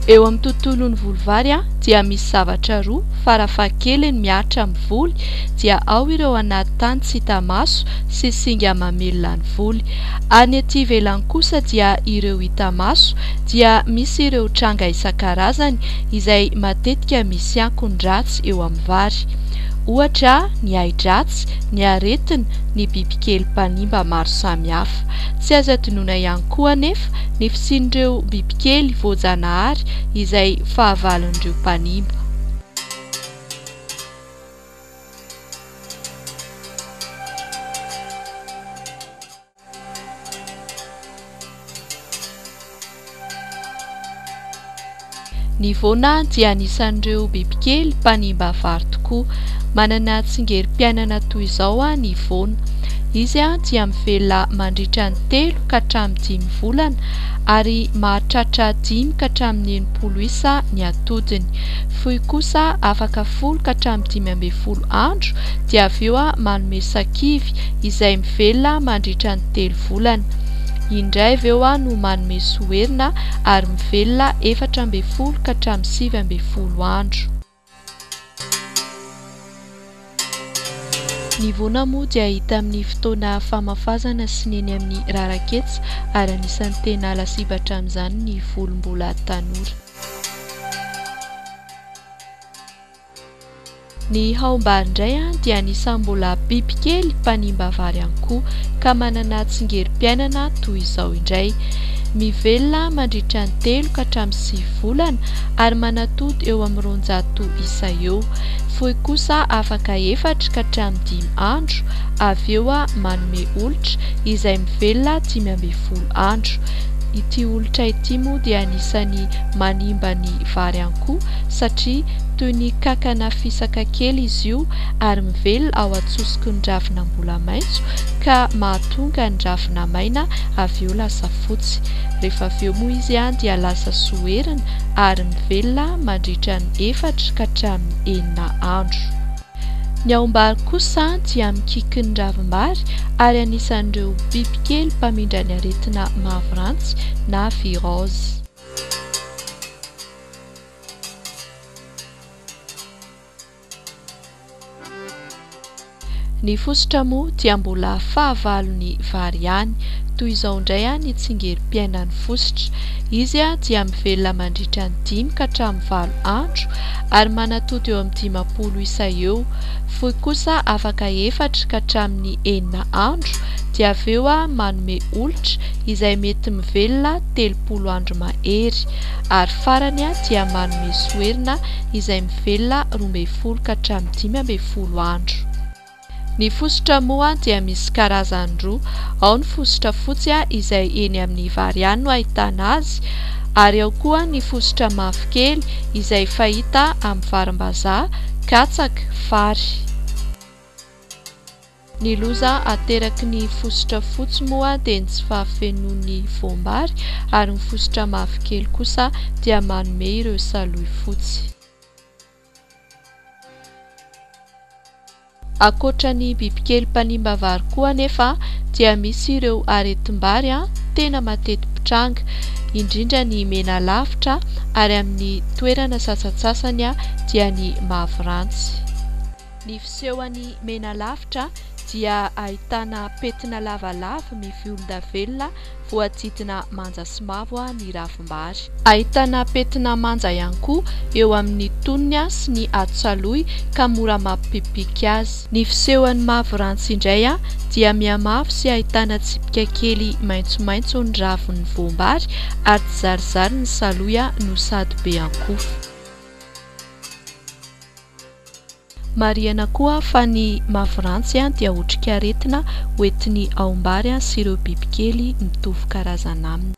Eo amin'ny tontolon'ny volovary dia misy zavatra roa farafahakeliny miatra amin'ny voly dia ao ireo anaty tany tsy hita maso sy singa mamelona ny voly. Any aty ivelany kosa dia ireo hita maso dia misy ireo tranga isan-karazany izay matetika misy ankondratsy eo amin'ny vary. Ohatra ny aidratsy, ny aretina, ny bibikely mpanimba maro samihafa. Tsy azo adinoina ihany koa anefa ny fisian'ireo bibikely voajanahary izay fahavalon'ireo mpanimba. Ny voana dia anisan'ireo bibikely mpanimba vary tokoa. Manana tsingerim-piainana toy izao ny voana. Izy dia mivelona mandritra ny 3 ka hatramin'ny 5 volana ary mahatratra 5 ka hatramin'ny 80 isa ny atodiny. Fohy kosa afaka 10 ka hatramin'ny 15 andro dia avy eo manome sakivy izay mivelona mandritra ny 3 volana. Indray avy eo no manome soerina ary mivelona 14 ka hatramin'ny 19 andro. Ny voana moa dia hita amin'ny fotoana famafazana sy ny eny amin'ny raraketsa ary anisan'ny tena lasibatra amin'izany ny volom-bola tanora. Ny haombary indray dia anisan'ny mbola bibikely mpanimba vary ihany koa ka manana tsingerim-piainana toy izao indray. Mivelona mandritra ny 3 ka hatramin'ny 9 volana ary manatody eo amin'ny 200 isa eo. Fohy kosa afaka 4 ka hatramin'ny 5 andro avy eo manome olitra izay mivelona 15 andro. Ity olitra ity moa dia anisan'ny manimba ny vary ihany koa satria toy ny kankana fisaka kely izy io ary mivelona ao atsosiky ny ravina mbola maitso ka mahatonga ny ravina maina avy eo lasa fotsy. Rehefa avy eo moa izy dia lasa soerina ary mivelona mandritra ny 4 ka hatramin'ny 9 andro. Ny aombary kosa dia mikiky ny ravimbary ary anisan'ireo bibikely mpamindra ny aretina mavo rantsy na virose. Ny fositra moa dia mbola fahavalon'ny vary ihany. Toy izao indray ny tsingerim-piainan'ny fositra. Izy dia mivelona mandritra ny 5 ka hatramin'ny 9 andro ary manatody eo amin'ny 50 isa eo. Fohy kosa afaka 4 ka hatramin'ny 9 andro dia avy eo manome olitra izay mety mivelona 30 andro mahery ary farany dia manome soerina izay mivelona 12 ka hatramin'ny 15 andro. Ny fositra moa dia misy karazany roa. Ao ny fositra fotsy izay eny amin'ny vary ihany no ahitana azy ary ao koa ny fositra mavokely izay fahita amin'ny varim-bazaha, katsaka, fary. Ny loza ateraky ny fositra fotsy moa dia ny tsy fahafenoan'ny voambary ary ny fositra mavokely kosa dia manome ireo saloy fotsy. Akoatra ny bibikely mpanimba vary koa nefa dia misy ireo aretim-bary tena mateti-pitranga, indrindra ny mena lavitra ary amin'ny toerana sasatsasany dia ny mavo rantsy. Ny fisehoan'ny mena lavitra dia ahitana petina lavalava mivolondavelona voahodidina manja sy mavo ny ravimbary. Ahitana petina manja ihany koa eo amin'ny tonony sy ny atsaloy ka mora mampipipiky azy. Ny fisehoan'ny mavo rantsy indray dia mihamavo sy ahitana tsipika kely maitsomaitso ny ravin'ny voambary ary tsy zarizary ny saloy no sady be ankofa. Marihana koa fa ny mavo rantsy dia otrika aretina hoentin'ny aombary sy ireo bibikely mitovy karazana aminy.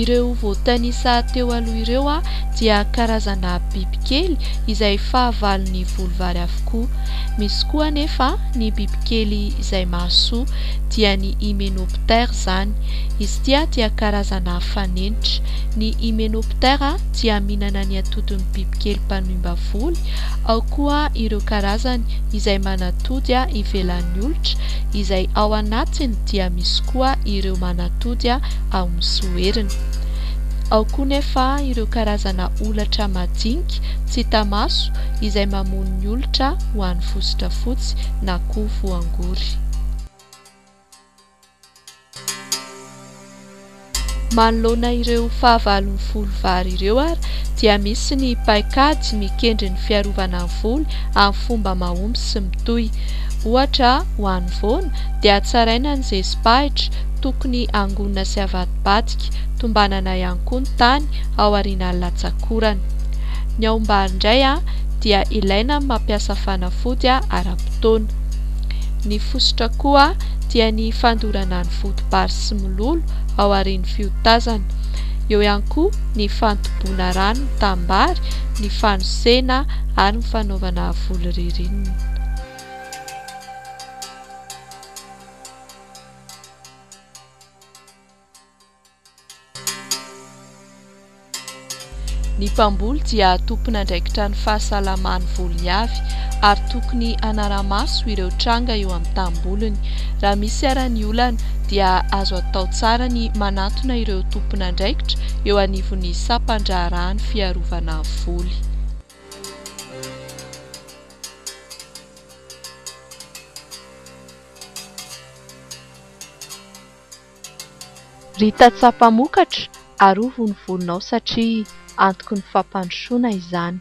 Ireo voatanisa teo aloha ireo dia karazana bibikely izay fahavalon'ny volovary avokoa. Misy koa anefa ny bibikely izay mahasoa dia ny hyménoptère zany. Izy tia dia karazana fanenitra. Ny hyménoptère dia mihinana ny atodin'ny bibikely mpanimba voly, ao koa ireo karazany izay manatody ivelan'ny olitra, izay ao anatiny dia misy koa ireo manatody ao amin'ny soeriny. Ao koa nefa ireo karazana olatra madinika tsy hita maso izay mamono ny olitra ho an'ny fosotra fotsy na koa voangory. Manoloana ireo fahavalon'ny volo vary ireo ary dia misy ny paikady mikendry ny fiarovana ny volo amin'ny fomba mahomby sy mitohy. Ohatra ho an'ny voana dia tsaraina ny zezi-pahitra, tokony angonina sy avadibadika, tombanana ihany koa ny tany ao aorian'ny latsakorany. Ny ao ambany indray dia ilaina mampiasa fanafody ara-potoana. Ny fosotra koa dia ny fandorana ny vodi-bary sy mololo ao aorian'ny fiotazana. Eo ihany koa ny fantoboana rano ny tambary, ny fanosena ary ny fanaovana volo ririnina. Ny mpamboly dia tompona andraikitra ny fahasalaman'ny voly avy ary tokony anara-maso ireo tranga eo amin'ny tamboliny. Raha misy ara ny olana dia azo atao tsara ny manatona ireo tompona andraikitra eo anivon'ny sampandraharahany fiarovana voly. Rita tsapamokatra, arovo ny volonao satria antoky ny fampandrosoana izany.